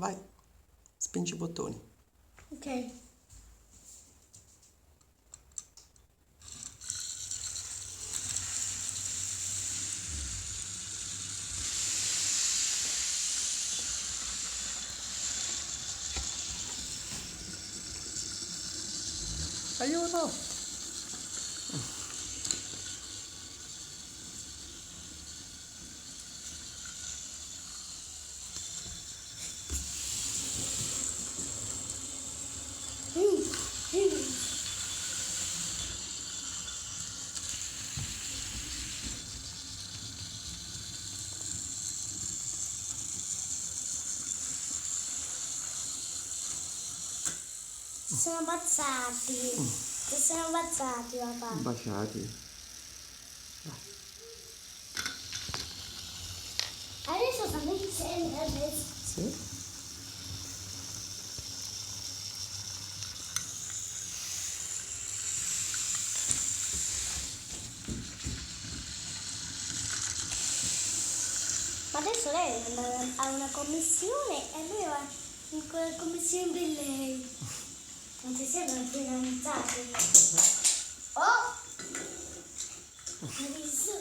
Vai, spingi i bottoni. Ok. Aiuto! Sono baciati. Si sono baciati, papà. Baciati. Adesso stanno insieme adesso. Sì? Ma adesso lei ha una commissione e lui va in quella commissione di lei. Non si sembrano fidanzati. Oh! Hai visto?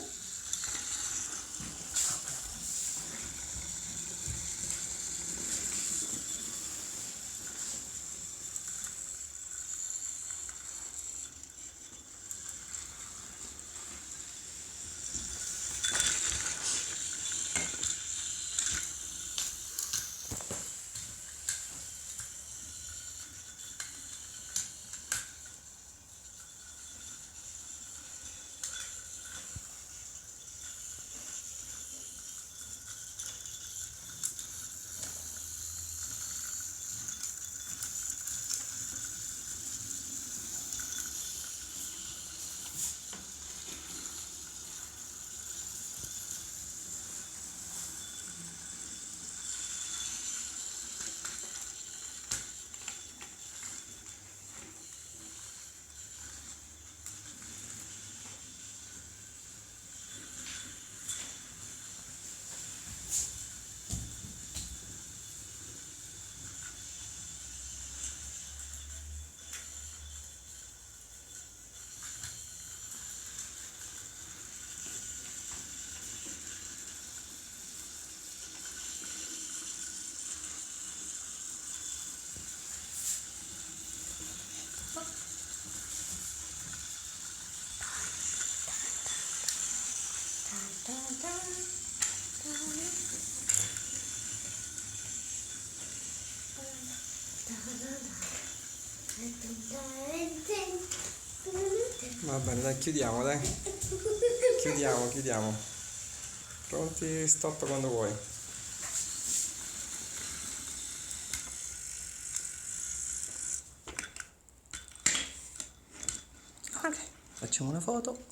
Va bene, dai, chiudiamo, dai. Chiudiamo. Pronti, stop quando vuoi. Ok, facciamo una foto.